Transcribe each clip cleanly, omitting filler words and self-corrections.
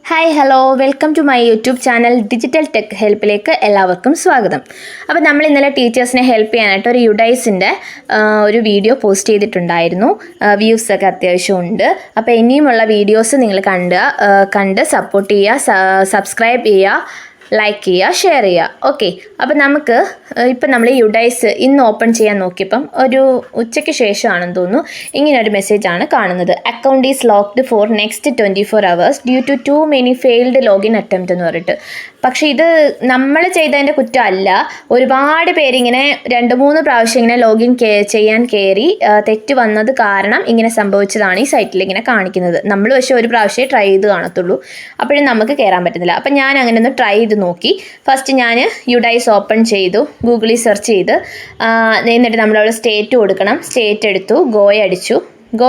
Hi hello welcome to my YouTube channel digital tech ഹെൽപ്പിലേക്ക് എല്ലാവർക്കും സ്വാഗതം. അപ്പോൾ നമ്മൾ ഇന്നലെ ടീച്ചേഴ്സിനെ ഹെൽപ്പ് ചെയ്യാനായിട്ട് ഒരു യുഡൈസിൻ്റെ ഒരു വീഡിയോ പോസ്റ്റ് ചെയ്തിട്ടുണ്ടായിരുന്നു. വ്യൂസൊക്കെ അത്യാവശ്യം ഉണ്ട്. അപ്പോൾ ഇനിയുമുള്ള വീഡിയോസ് നിങ്ങൾ കണ്ട് സപ്പോർട്ട് ചെയ്യുക, സബ്സ്ക്രൈബ് ചെയ്യുക, ലൈക്ക് ചെയ്യുക, ഷെയർ ചെയ്യുക. ഓക്കെ, അപ്പോൾ നമുക്ക് ഇപ്പം നമ്മൾ യുഡൈസ് ഇന്ന് ഓപ്പൺ ചെയ്യാൻ നോക്കിയപ്പം ഒരു ഉച്ചയ്ക്ക് ശേഷമാണെന്ന് തോന്നുന്നു ഇങ്ങനൊരു മെസ്സേജാണ് കാണുന്നത്. Account is locked for next 24 hours due to too many failed login attempt എന്ന് പറഞ്ഞിട്ട്. പക്ഷേ ഇത് നമ്മൾ ചെയ്തതിൻ്റെ കുറ്റമല്ല. ഒരുപാട് പേരിങ്ങനെ 2-3 പ്രാവശ്യം ഇങ്ങനെ ലോഗിൻ ചെയ്യാൻ കയറി തെറ്റ് വന്നത് കാരണം ഇങ്ങനെ സംഭവിച്ചതാണ് ഈ സൈറ്റിൽ ഇങ്ങനെ കാണിക്കുന്നത്. നമ്മൾ പക്ഷേ ഒരു പ്രാവശ്യമേ ട്രൈ ചെയ്ത് കാണത്തുള്ളൂ, അപ്പോഴും നമുക്ക് കയറാൻ പറ്റുന്നില്ല. അപ്പം ഞാൻ അങ്ങനെ ഒന്ന് ട്രൈ ചെയ്ത് നോക്കി. ഫസ്റ്റ് ഞാൻ യുഡൈസ് ഓപ്പൺ ചെയ്തു, ഗൂഗിളിൽ സെർച്ച് ചെയ്ത്, എന്നിട്ട് നമ്മളവിടെ സ്റ്റേറ്റ് കൊടുക്കണം. സ്റ്റേറ്റ് എടുത്തു, ഗോ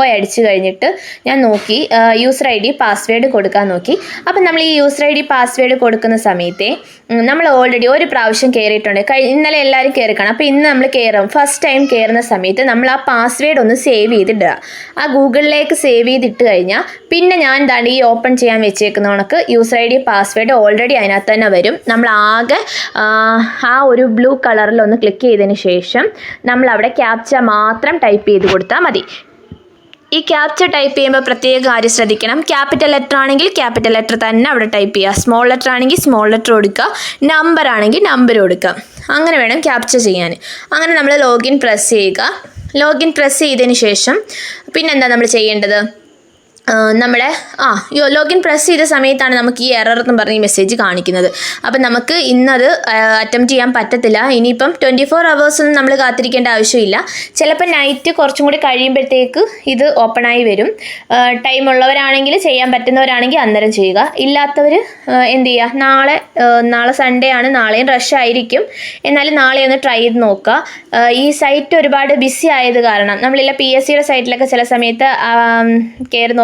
അടിച്ചു കഴിഞ്ഞിട്ട് ഞാൻ നോക്കി യൂസർ ID പാസ്വേഡ് കൊടുക്കാൻ നോക്കി. അപ്പം നമ്മൾ ഈ യൂസർ ID പാസ്വേഡ് കൊടുക്കുന്ന സമയത്തെ നമ്മൾ ഓൾറെഡി ഒരു പ്രാവശ്യം കയറിയിട്ടുണ്ട്. ഇന്നലെ എല്ലാവരും കയറിക്കണം. അപ്പോൾ ഇന്ന് നമ്മൾ കയറും. ഫസ്റ്റ് ടൈം കയറുന്ന സമയത്ത് നമ്മൾ ആ പാസ്വേഡ് ഒന്ന് സേവ് ചെയ്തിടുക. ആ ഗൂഗിളിലേക്ക് സേവ് ചെയ്തിട്ട് കഴിഞ്ഞാൽ പിന്നെ ഞാൻ എന്താണ് ഈ ഓപ്പൺ ചെയ്യാൻ വെച്ചേക്കുന്ന കണക്ക് യൂസർ ID പാസ്വേഡ് ഓൾറെഡി അതിനകത്ത് തന്നെ വരും. നമ്മൾ ആകെ ആ ഒരു ബ്ലൂ കളറിൽ ഒന്ന് ക്ലിക്ക് ചെയ്തതിന് ശേഷം നമ്മൾ അവിടെ ക്യാപ്ച മാത്രം ടൈപ്പ് ചെയ്ത് കൊടുത്താൽ മതി. ഈ ക്യാപ്ച ടൈപ്പ് ചെയ്യുമ്പോൾ പ്രത്യേക കാര്യം ശ്രദ്ധിക്കണം. ക്യാപിറ്റൽ ലെറ്റർ ആണെങ്കിൽ ക്യാപിറ്റൽ ലെറ്റർ തന്നെ അവിടെ ടൈപ്പ് ചെയ്യുക. സ്മോൾ ലെറ്റർ ആണെങ്കിൽ സ്മോൾ ലെറ്റർ കൊടുക്കുക. നമ്പർ ആണെങ്കിൽ നമ്പർ കൊടുക്കുക. അങ്ങനെ വേണം ക്യാപ്ച ചെയ്യാൻ. അങ്ങനെ നമ്മൾ ലോഗിൻ പ്രസ് ചെയ്യുക. ലോഗിൻ പ്രസ് ചെയ്തതിന് ശേഷം പിന്നെന്താ നമ്മൾ ചെയ്യേണ്ടത്? നമ്മുടെ ലോഗിൻ പ്രസ് ചെയ്ത സമയത്താണ് നമുക്ക് ഈ എറർ എന്ന് പറഞ്ഞ മെസ്സേജ് കാണിക്കുന്നത്. അപ്പം നമുക്ക് ഇന്നത് അറ്റംപ്റ്റ് ചെയ്യാൻ പറ്റത്തില്ല. ഇനിയിപ്പം 24 hours ഒന്നും നമ്മൾ കാത്തിരിക്കേണ്ട ആവശ്യമില്ല. ചിലപ്പോൾ നൈറ്റ് കുറച്ചും കൂടി കഴിയുമ്പോഴത്തേക്ക് ഇത് ഓപ്പണായി വരും. ടൈം ഉള്ളവരാണെങ്കിൽ, ചെയ്യാൻ പറ്റുന്നവരാണെങ്കിൽ അന്നേരം ചെയ്യുക. ഇല്ലാത്തവർ എന്ത് ചെയ്യുക, നാളെ സൺഡേ ആണ്, നാളെയും റഷ് ആയിരിക്കും. എന്നാലും നാളെ ഒന്ന് ട്രൈ ചെയ്ത് നോക്കുക. ഈ സൈറ്റ് ഒരുപാട് ബിസി ആയത് കാരണം നമ്മളില്ല PSCയുടെ സൈറ്റിലൊക്കെ ചില സമയത്ത് കയറി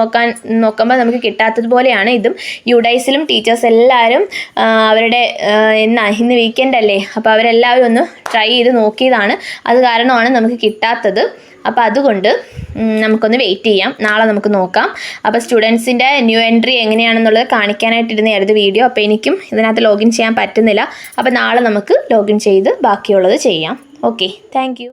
നോക്കുമ്പോൾ നമുക്ക് കിട്ടാത്തതുപോലെയാണ് ഇതും. യുഡൈസിലും ടീച്ചേഴ്സ് എല്ലാവരും അവരുടെ ഇന്ന് വീക്കെൻഡ് അല്ലേ, അപ്പോൾ അവരെല്ലാവരും ഒന്ന് ട്രൈ ചെയ്ത് നോക്കിയതാണ്. അത് കാരണമാണ് നമുക്ക് കിട്ടാത്തത്. അപ്പോൾ അതുകൊണ്ട് നമുക്കൊന്ന് വെയിറ്റ് ചെയ്യാം. നാളെ നമുക്ക് നോക്കാം. അപ്പോൾ സ്റ്റുഡൻസിൻ്റെ ന്യൂ എൻട്രി എങ്ങനെയാണെന്നുള്ളത് കാണിക്കാനായിട്ടിരുന്നായിരുന്നു വീഡിയോ. അപ്പോൾ എനിക്കും ഇതിനകത്ത് ലോഗിൻ ചെയ്യാൻ പറ്റുന്നില്ല. അപ്പോൾ നാളെ നമുക്ക് ലോഗിൻ ചെയ്ത് ബാക്കിയുള്ളത് ചെയ്യാം. Okay, thank you.